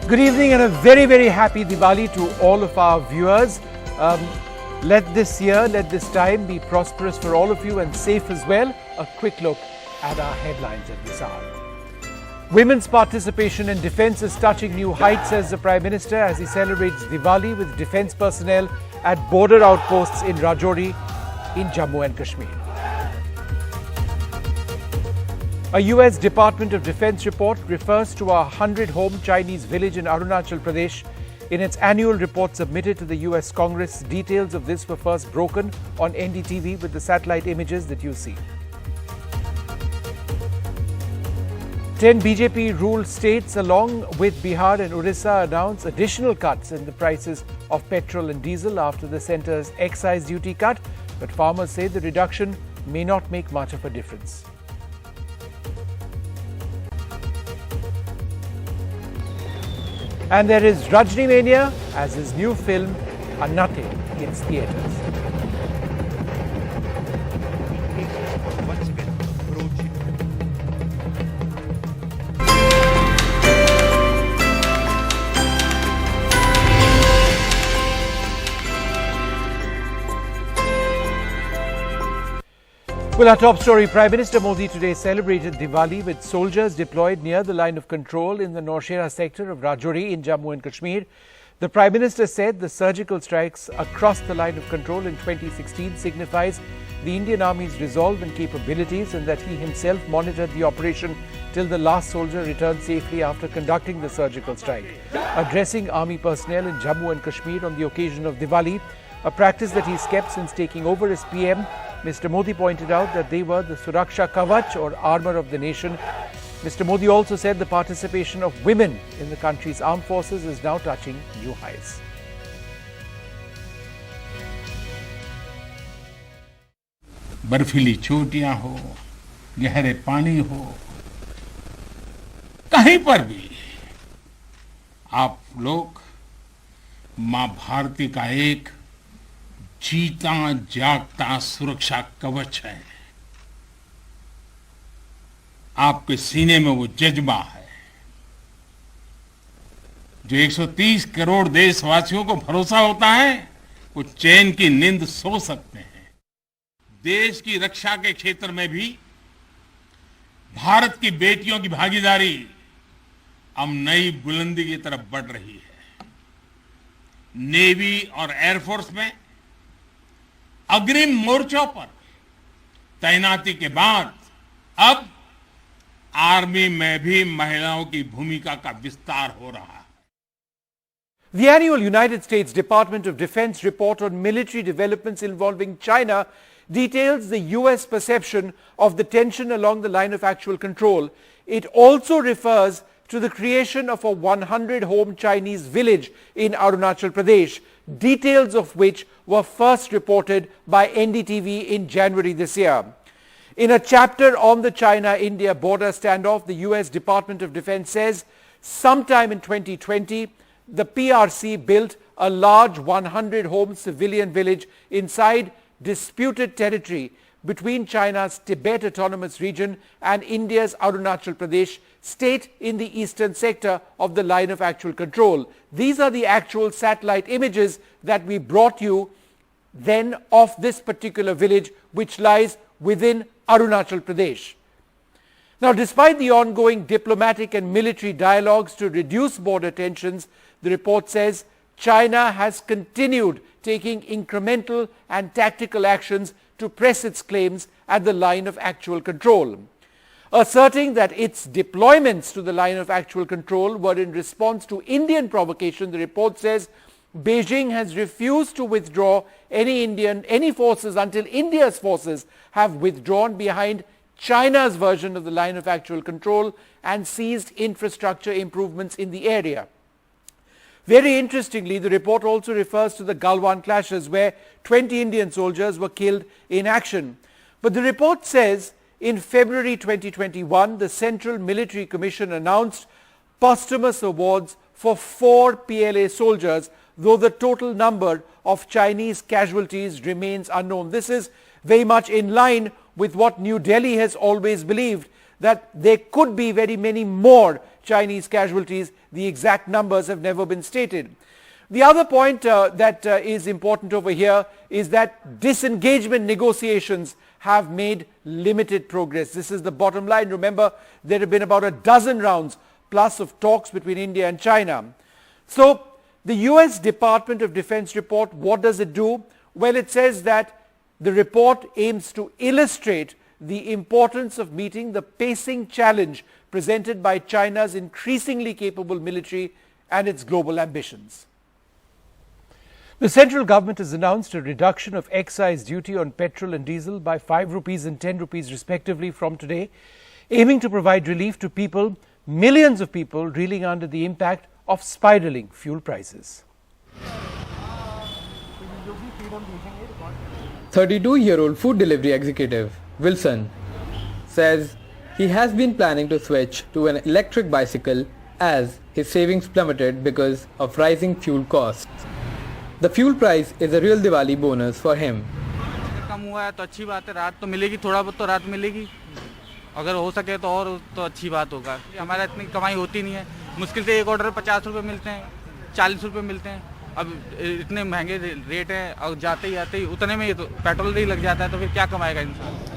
Good evening and a very, very happy Diwali to all of our viewers. Let this time be prosperous for all of you and safe as well. A quick look at our headlines at this hour. Women's participation in defence is touching new heights, says the Prime Minister as he celebrates Diwali with defence personnel at border outposts in Rajouri in Jammu and Kashmir. A US Department of Defense report refers to a 100-home Chinese village in Arunachal Pradesh. In its annual report submitted to the US Congress, details of this were first broken on NDTV with the satellite images that you see. 10 BJP-ruled states along with Bihar and Odisha announced additional cuts in the prices of petrol and diesel after the centre's excise duty cut, but farmers say the reduction may not make much of a difference. And there is Rajni Mania as his new film, A Nothing, hits theatres. Well, our top story, Prime Minister Modi today celebrated Diwali with soldiers deployed near the line of control in the Nowshera sector of Rajouri in Jammu and Kashmir. The Prime Minister said the surgical strikes across the line of control in 2016 signifies the Indian Army's resolve and capabilities, and that he himself monitored the operation till the last soldier returned safely after conducting the surgical strike. Addressing Army personnel in Jammu and Kashmir on the occasion of Diwali, a practice that he's kept since taking over as PM, Mr. Modi pointed out that they were the Suraksha Kavach or armour of the nation. Mr. Modi also said the participation of women in the country's armed forces is now touching new highs. बर्फीली चोटियां हो, गहरे पानी हो, कहीं पर भी आप लोग मां भारती का एक जीता जागता सुरक्षा कवच है। आपके सीने में वो जज्बा है जो 130 करोड़ देशवासियों को भरोसा होता है, वो चैन की नींद सो सकते हैं। देश की रक्षा के क्षेत्र में भी भारत की बेटियों की भागीदारी अब नई बुलंदी की तरफ बढ़ रही है। नेवी और एयरफोर्स में अग्रिम मोर्चों पर तैनाती के बाद अब आर्मी में भी महिलाओं की भूमिका का विस्तार हो रहा है। The annual United States Department of Defense report on military developments involving China details the US perception of the tension along the line of actual control. It also refers to the creation of a 100-home Chinese village in Arunachal Pradesh, details of which were first reported by NDTV in January this year. In a chapter on the China-India border standoff, the US Department of Defense says sometime in 2020, the PRC built a large 100-home civilian village inside disputed territory between China's Tibet Autonomous Region and India's Arunachal Pradesh state in the eastern sector of the line of actual control. These are the actual satellite images that we brought you then of this particular village, which lies within Arunachal Pradesh. Now, despite the ongoing diplomatic and military dialogues to reduce border tensions, the report says China has continued taking incremental and tactical actions to press its claims at the line of actual control. Asserting that its deployments to the line of actual control were in response to Indian provocation, the report says Beijing has refused to withdraw any forces until India's forces have withdrawn behind China's version of the line of actual control and seized infrastructure improvements in the area. Very interestingly, the report also refers to the Galwan clashes where 20 Indian soldiers were killed in action. But the report says in February 2021, the Central Military Commission announced posthumous awards for 4 PLA soldiers, though the total number of Chinese casualties remains unknown. This is very much in line with what New Delhi has always believed, that there could be very many more Chinese casualties. The exact numbers have never been stated. The other point that is important over here is that disengagement negotiations have made limited progress. This is the bottom line. Remember, there have been about a dozen rounds plus of talks between India and China. So the US Department of Defense report, what does it do? Well, it says that the report aims to illustrate the importance of meeting the pacing challenge presented by China's increasingly capable military and its global ambitions. The central government has announced a reduction of excise duty on petrol and diesel by 5 rupees and 10 rupees respectively from today, aiming to provide relief to people, millions of people reeling under the impact of spiraling fuel prices. 32-year-old food delivery executive Wilson says he has been planning to switch to an electric bicycle as his savings plummeted because of rising fuel costs. The fuel price is a real Diwali bonus for him. कम हुआ है तो अच्छी बात है, रात तो मिलेगी, थोड़ा बहुत तो रात मिलेगी, अगर हो सके तो और तो अच्छी बात होगा। हमारा इतनी कमाई होती नहीं है, मुश्किल से एक ऑर्डर 50 रुपये मिलते हैं, 40 रुपये मिलते हैं, अब इतने महंगे रेट हैं और जाते ही उतने में तो पेट्रोल ही लग जाता है, तो फिर क्या कमाएगा इंसान।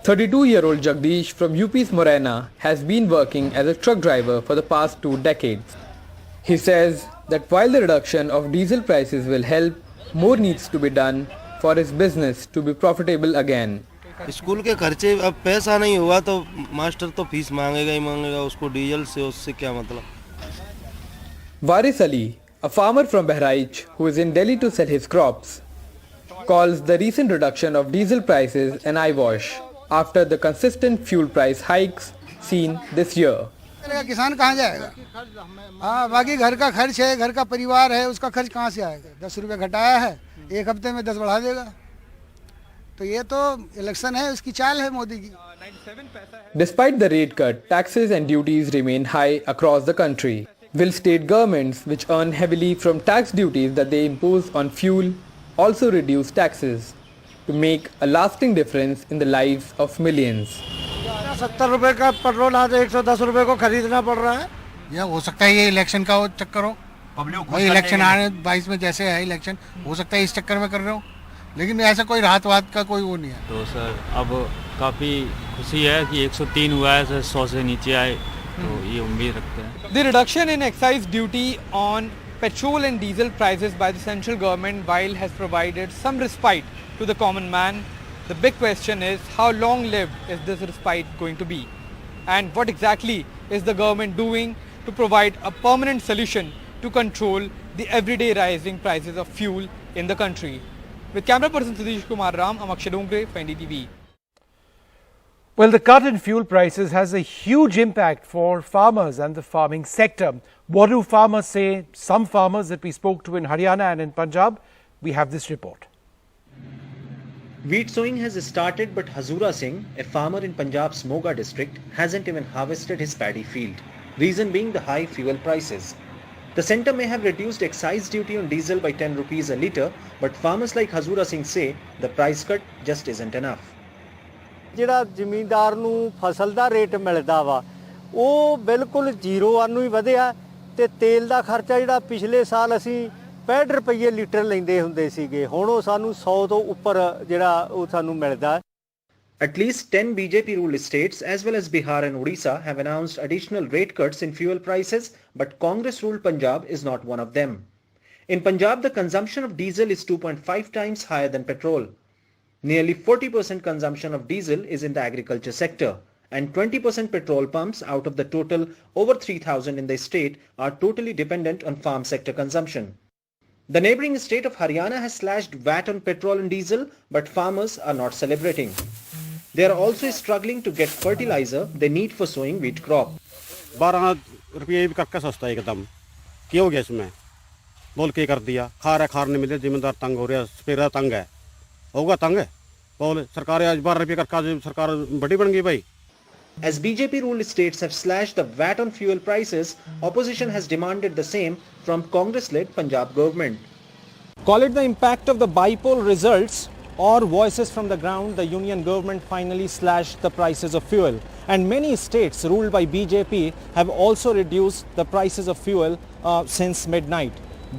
32-year-old Jagdish from UP's Morena has been working as a truck driver for the past 2 decades. He says that while the reduction of diesel prices will help, more needs to be done for his business to be profitable again. School के खर्चे अब पैसा नहीं हुआ तो master तो fees मांगेगा ही मांगेगा, उसको डीजल से उससे क्या मतलब। Waris Ali, a farmer from Bahraich who is in Delhi to sell his crops, calls the recent reduction of diesel prices an eyewash after the consistent fuel price hikes seen this year. किसान कहाँ जाएगा? हाँ, बाकी घर का खर्च है, घर का परिवार है, उसका खर्च कहाँ से आएगा? 10 रुपये घटाया है, एक हफ्ते में 10 बढ़ा देगा, तो ये तो इलेक्शन है, उसकी चाल है मोदी की। Despite the rate cut, taxes and duties remain high across the country. Will state governments which earn heavily from tax duties that they impose on fuel also reduce taxes to make a lasting difference in the lives of millions? 70 रुपए का petrol आज 110 रुपए को खरीदना पड़ रहा है। ये हो सकता है ये इलेक्शन का चक्कर हो, भाई इलेक्शन आने 22 में जैसे है इलेक्शन, हो सकता है इस चक्कर में कर रहे हो, लेकिन ऐसा कोई राहत वात का कोई वो नहीं है। तो सर अब काफ़ी खुशी है कि 103 हुआ है, सर 100 से नीचे आए, तो ये उम्मीद रखते हैं। The reduction in excise duty on petrol and diesel prices by the central government, while has provided some respite to the common man, the big question is how long-lived is this respite going to be, and what exactly is the government doing to provide a permanent solution to control the everyday rising prices of fuel in the country. With camera person Sudhish Kumar Ram, I'm Akshay Dongre for NDTV. Well, the cut in fuel prices has a huge impact for farmers and the farming sector. What do farmers say? Some farmers that we spoke to in Haryana and in Punjab, we have this report. Wheat sowing has started, but Hazura Singh, a farmer in Punjab's Moga district, hasn't even harvested his paddy field. Reason being the high fuel prices. The centre may have reduced excise duty on diesel by 10 rupees a litre, but farmers like Hazura Singh say the price cut just isn't enough. ਜਿਹੜਾ ਜ਼ਿਮੀਂਦਾਰ ਨੂੰ ਫਸਲ ਦਾ rate ਮਿਲਦਾ ਵਾ ਉਹ ਬਿਲਕੁਲ zero ਨੂੰ ਹੀ ਵਧਿਆ ਤੇ ਤੇਲ ਦਾ ਖਰਚਾ ਜਿਹੜਾ ਪਿਛਲੇ ਸਾਲ ਅਸੀਂ 65 ਰੁਪਏ ਲੀਟਰ ਲੈਂਦੇ ਹੁੰਦੇ ਸੀਗੇ ਹੁਣ ਉਹ ਸਾਨੂੰ 100 ਤੋਂ ਉੱਪਰ ਜਿਹੜਾ ਉਹ ਸਾਨੂੰ ਮਿਲਦਾ। At least 10 BJP-ruled states as well as Bihar and Odisha have announced additional rate cuts in fuel prices, but Congress-ruled Punjab is not one of them. In Punjab, the consumption of diesel is 2.5 times higher than petrol. Nearly 40% consumption of diesel is in the agriculture sector, and 20% petrol pumps out of the total over 3,000 in the state are totally dependent on farm sector consumption. The neighbouring state of Haryana has slashed VAT on petrol and diesel, but farmers are not celebrating. They are also struggling to get fertilizer they need for sowing wheat crop. 12 रुपये भी करके सस्ता एकदम क्यों गया इसमें बोल के कर दिया खार नहीं मिले जिम्मेदार तंग हो रहा स्पेरा तंग है होगा तंग है बोल सरकार आज 12 रुपये करके सरकार बड़ी बन गई भाई। As BJP-ruled states have slashed the VAT on fuel prices, opposition has demanded the same from Congress-led Punjab government. Call it the impact of the bipole results or voices from the ground, the union government finally slashed the prices of fuel. And many states ruled by BJP have also reduced the prices of fuel since midnight.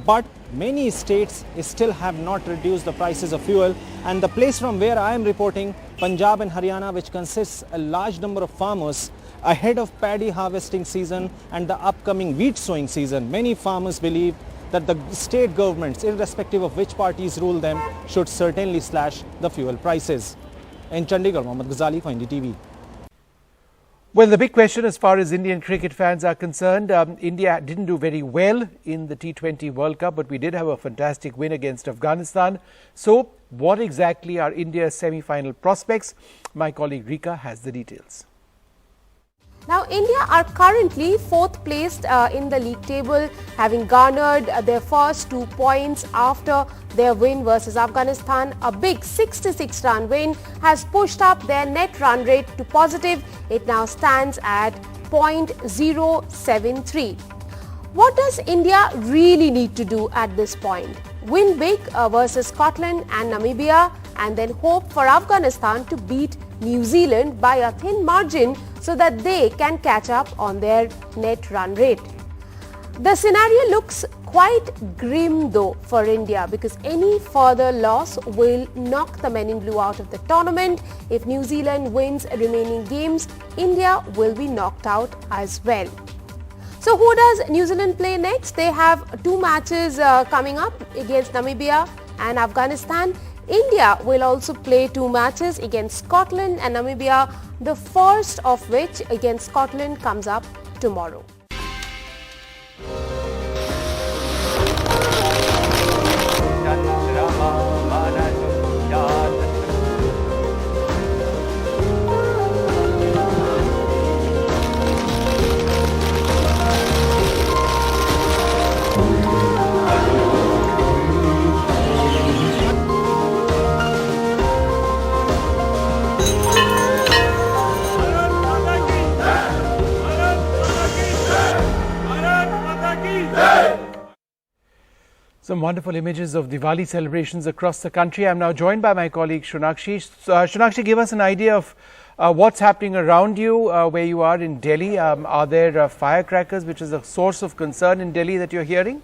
But many states still have not reduced the prices of fuel, and the place from where I am reporting, Punjab and Haryana, which consists a large number of farmers, ahead of paddy harvesting season and the upcoming wheat sowing season, many farmers believe that the state governments, irrespective of which parties rule them, should certainly slash the fuel prices. In Chandigarh, Mohammad Ghazali for NDTV. Well, the big question as far as Indian cricket fans are concerned, India didn't do very well in the T20 World Cup, but we did have a fantastic win against Afghanistan. So, what exactly are India's semi-final prospects? My colleague Rika has the details. Now, India are currently fourth placed in the league table, having garnered their first 2 points after their win versus Afghanistan. A big 66-run win has pushed up their net run rate to positive. It now stands at 0.073. What does India really need to do at this point? Win big versus Scotland and Namibia, and then hope for Afghanistan to beat New Zealand by a thin margin so that they can catch up on their net run rate. The scenario looks quite grim though for India, because any further loss will knock the men in blue out of the tournament. If New Zealand wins remaining games, India will be knocked out as well. So who does New Zealand play next? They have 2 matches coming up against Namibia and Afghanistan. India will also play 2 matches against Scotland and Namibia, the first of which against Scotland comes up tomorrow. Some wonderful images of Diwali celebrations across the country. I'm now joined by my colleague Shunakshi. Shunakshi, give us an idea of what's happening around you, where you are in Delhi. Are there firecrackers, which is a source of concern in Delhi that you're hearing?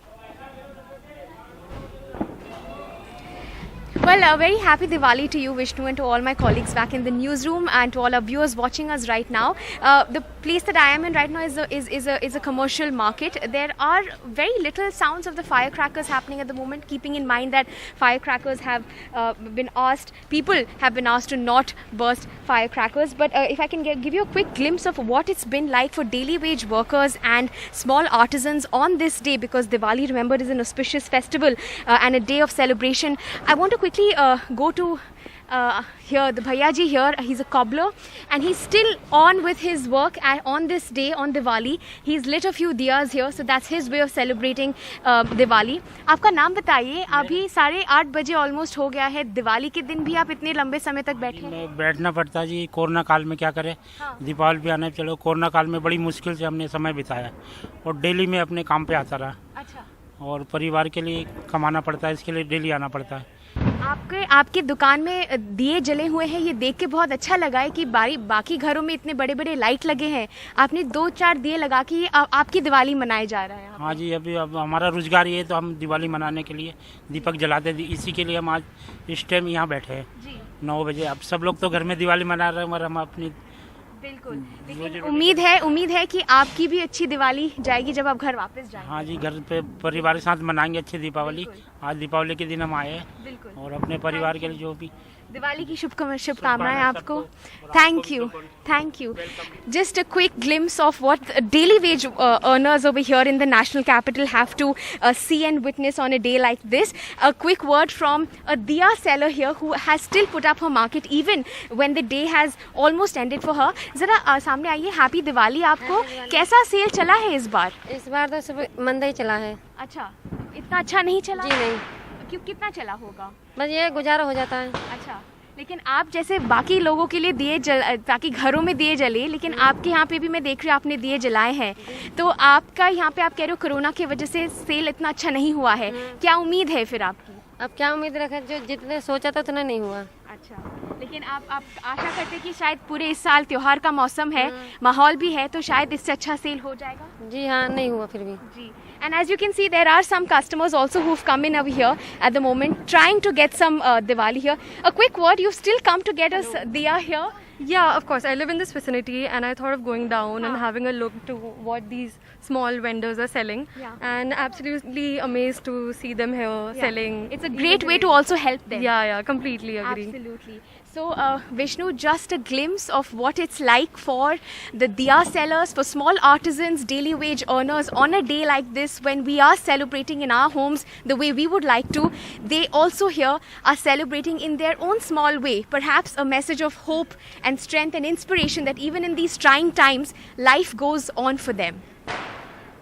Well, a very happy Diwali to you, Vishnu, and to all my colleagues back in the newsroom, and to all our viewers watching us right now. The place that I am in right now is a commercial market. There are very little sounds of the firecrackers happening at the moment, keeping in mind that firecrackers have people have been asked to not burst firecrackers. But if I can give you a quick glimpse of what it's been like for daily wage workers and small artisans on this day, because Diwali, remember, is an auspicious festival and a day of celebration. I want to quickly go to here, the Bhaiya ji here. He's a cobbler and he's still on with his work on this day, on Diwali. He's lit a few diyas here, so that's his way of celebrating Diwali. आपका नाम बताइए. अभी 8:30 बजे almost हो गया है. दिवाली के दिन भी आप इतने लंबे समय तक बैठे हैं? बैठना पड़ता जी, कोरोना काल में क्या करें. दीपावली भी आने, चलो कोरोना काल में बड़ी मुश्किल से हमने समय बिताया और डेली में अपने काम पे आता रहा. अच्छा. और परिवार के लिए कमाना पड़ता है, इसके लिए डेली आना पड़ता है. आपकी दुकान में दिए जले हुए हैं, ये देख के बहुत अच्छा लगा है कि बाकी घरों में इतने बड़े बड़े लाइट लगे हैं. आपने 2-4 दिए लगा के आपकी दिवाली मनाई जा रहा है. हाँ जी, अभी अब हमारा रोजगार ये है, तो हम दिवाली मनाने के लिए दीपक जलाते हैं. इसी के लिए हम आज इस टाइम यहाँ बैठे हैं 9 बजे. अब सब लोग तो घर में दिवाली मना रहे हैं और हम अपनी बिल्कुल. लेकिन उम्मीद है कि आपकी भी अच्छी दिवाली जाएगी जब आप घर वापस जाएंगे. हाँ जी, घर पे परिवार के साथ मनाएंगे अच्छी दीपावली. आज दीपावली के दिन हम आए हैं और अपने परिवार के लिए जो भी दिवाली की शुभकामनाएं आपको. Thank you. Just a quick glimpse of what daily wage earners over here in the national capital have to see and witness on a day like this. A quick word from a diya seller here who has still put up her market even when the day has almost ended for her. जरा सामने आइए. Happy Diwali आपको. कैसा cell चला है इस बार? इस बार तो सब मंदा ही चला है. अच्छा, इतना अच्छा नहीं चला? जी नहीं. क्यों, कितना चला होगा? बस ये गुजारा हो जाता है. अच्छा, लेकिन आप जैसे बाकी लोगों के लिए ताकि घरों में दिए जले, लेकिन आपके यहाँ पे भी मैं देख रही हूँ आपने दिए जलाए हैं. तो आपका यहाँ पे आप कह रहे हो कोरोना की वजह से सेल इतना अच्छा नहीं हुआ है. क्या उम्मीद है फिर आपकी? अब क्या उम्मीद रखें, जो जितने सोचा था उतना नहीं हुआ। अच्छा, लेकिन आप आशा करते हैं कि शायद पूरे इस साल त्योहार का मौसम है, माहौल भी है, तो शायद इससे अच्छा सेल हो जाएगा? जी हाँ, नहीं हुआ फिर भी जी। And as you can see, there are some customers also who've come in over here at the moment, trying to get some Diwali here. A quick word, you've still come to get us diya here? Yeah, of course. I live in this vicinity and I thought of going down and having a look to what these small vendors are selling. Yeah. And absolutely amazed to see them here selling. It's a great way to also help them. Yeah, completely agree. Absolutely. So, Vishnu, just a glimpse of what it's like for the diya sellers, for small artisans, daily wage earners on a day like this when we are celebrating in our homes the way we would like to. They also here are celebrating in their own small way, perhaps a message of hope and strength and inspiration that even in these trying times, life goes on for them.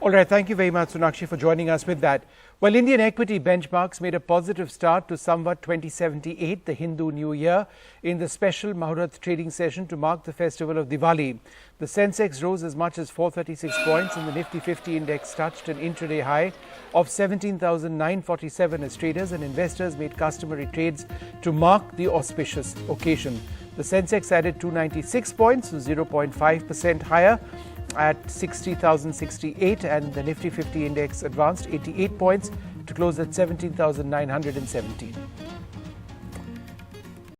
All right, thank you very much, Sonakshi, for joining us with that. Well, Indian equity benchmarks made a positive start to Samvat 2078, the Hindu New Year, in the special Mahurat trading session to mark the festival of Diwali. The Sensex rose as much as 436 points and the Nifty 50 index touched an intraday high of 17,947 as traders and investors made customary trades to mark the auspicious occasion. The Sensex added 296 points, 0.5% higher at 60,068, and the Nifty 50 index advanced 88 points to close at 17,917.